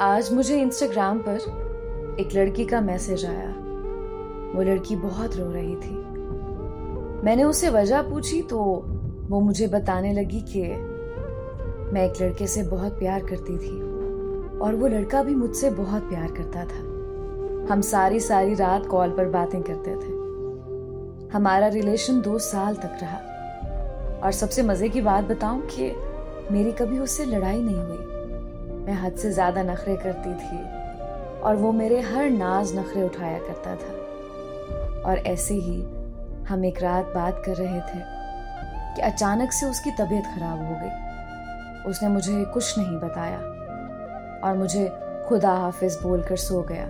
आज मुझे इंस्टाग्राम पर एक लड़की का मैसेज आया। वो लड़की बहुत रो रही थी। मैंने उससे वजह पूछी तो वो मुझे बताने लगी कि मैं एक लड़के से बहुत प्यार करती थी और वो लड़का भी मुझसे बहुत प्यार करता था। हम सारी रात कॉल पर बातें करते थे। हमारा रिलेशन 2 साल तक रहा और सबसे मजे की बात बताऊं कि मेरी कभी उससे लड़ाई नहीं हुई। मैं हद से ज्यादा नखरे करती थी और वो मेरे हर नाज नखरे उठाया करता था। और ऐसे ही हम एक रात बात कर रहे थे कि अचानक से उसकी तबीयत खराब हो गई। उसने मुझे कुछ नहीं बताया और मुझे खुदा हाफिज बोलकर सो गया।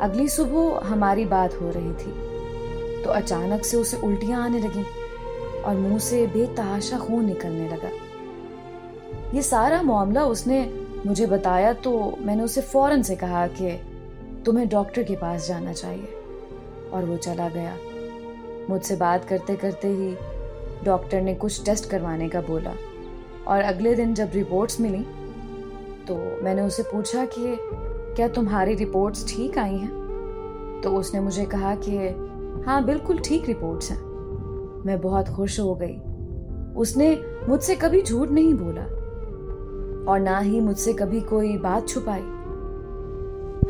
अगली सुबह हमारी बात हो रही थी तो अचानक से उसे उल्टियां आने लगीं और मुंह से बेतहाशा खून निकलने लगा। ये सारा मामला उसने मुझे बताया तो मैंने उसे फौरन से कहा कि तुम्हें डॉक्टर के पास जाना चाहिए और वो चला गया। मुझसे बात करते करते ही डॉक्टर ने कुछ टेस्ट करवाने का बोला और अगले दिन जब रिपोर्ट्स मिली तो मैंने उसे पूछा कि क्या तुम्हारी रिपोर्ट्स ठीक आई हैं? तो उसने मुझे कहा कि हाँ बिल्कुल ठीक रिपोर्ट्स हैं। मैं बहुत खुश हो गई। उसने मुझसे कभी झूठ नहीं बोला और ना ही मुझसे कभी कोई बात छुपाई।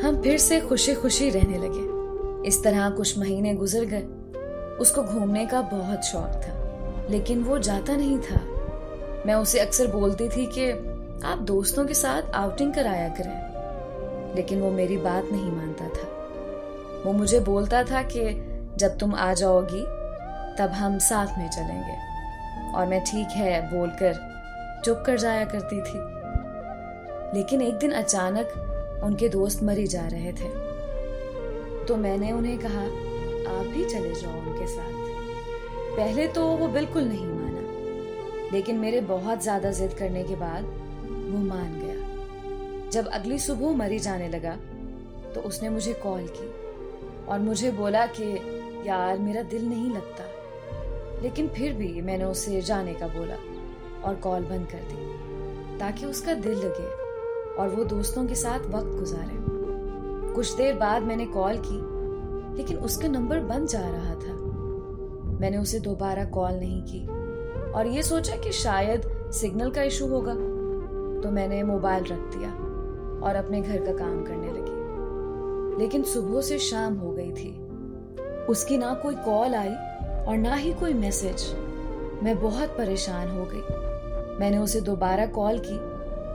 हम फिर से खुशी खुशी रहने लगे। इस तरह कुछ महीने गुजर गए। उसको घूमने का बहुत शौक था लेकिन वो जाता नहीं था। मैं उसे अक्सर बोलती थी कि आप दोस्तों के साथ आउटिंग कराया करें, लेकिन वो मेरी बात नहीं मानता था। वो मुझे बोलता था कि जब तुम आ जाओगी तब हम साथ में चलेंगे और मैं ठीक है बोलकर चुप कर जाया करती थी। लेकिन एक दिन अचानक उनके दोस्त मरी जा रहे थे तो मैंने उन्हें कहा आप भी चले जाओ उनके साथ। पहले तो वो बिल्कुल नहीं माना लेकिन मेरे बहुत ज्यादा जिद करने के बाद वो मान गया। जब अगली सुबह मरी जाने लगा तो उसने मुझे कॉल की और मुझे बोला कि यार मेरा दिल नहीं लगता, लेकिन फिर भी मैंने उसे जाने का बोला और कॉल बंद कर दी ताकि उसका दिल लगे और वो दोस्तों के साथ वक्त गुजारे। कुछ देर बाद मैंने कॉल की लेकिन उसका नंबर बंद जा रहा था। मैंने उसे दोबारा कॉल नहीं की और ये सोचा कि शायद सिग्नल का इशू होगा तो मैंने मोबाइल रख दिया और अपने घर का काम करने लगी। लेकिन सुबह से शाम हो गई थी। उसकी ना कोई कॉल आई और ना ही कोई मैसेज। मैं बहुत परेशान हो गई। मैंने उसे दोबारा कॉल की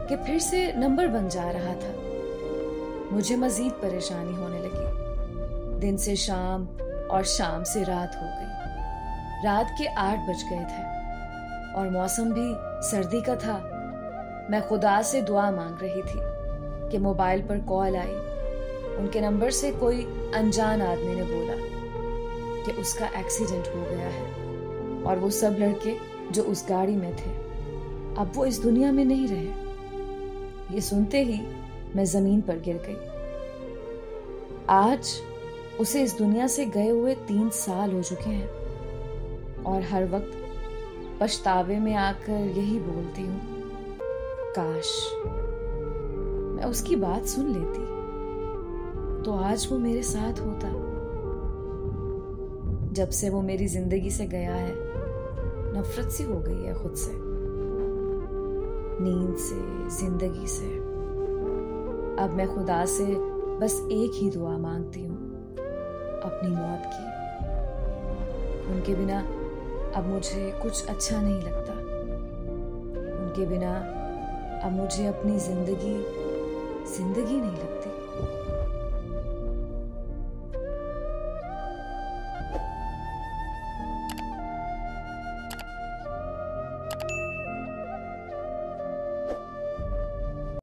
कि फिर से नंबर बन जा रहा था। मुझे मजीद परेशानी होने लगी। दिन से शाम और शाम से रात हो गई। रात के 8 बज गए थे और मौसम भी सर्दी का था। मैं खुदा से दुआ मांग रही थी कि मोबाइल पर कॉल आई। उनके नंबर से कोई अनजान आदमी ने बोला कि उसका एक्सीडेंट हो गया है और वो सब लड़के जो उस गाड़ी में थे अब वो इस दुनिया में नहीं रहे। ये सुनते ही मैं जमीन पर गिर गई। आज उसे इस दुनिया से गए हुए 3 साल हो चुके हैं और हर वक्त पछतावे में आकर यही बोलती हूँ, काश मैं उसकी बात सुन लेती तो आज वो मेरे साथ होता। जब से वो मेरी जिंदगी से गया है नफरत सी हो गई है खुद से, नींद से, जिंदगी से। अब मैं खुदा से बस एक ही दुआ मांगती हूँ, अपनी मौत की। उनके बिना अब मुझे कुछ अच्छा नहीं लगता। उनके बिना अब मुझे अपनी जिंदगी नहीं लगती।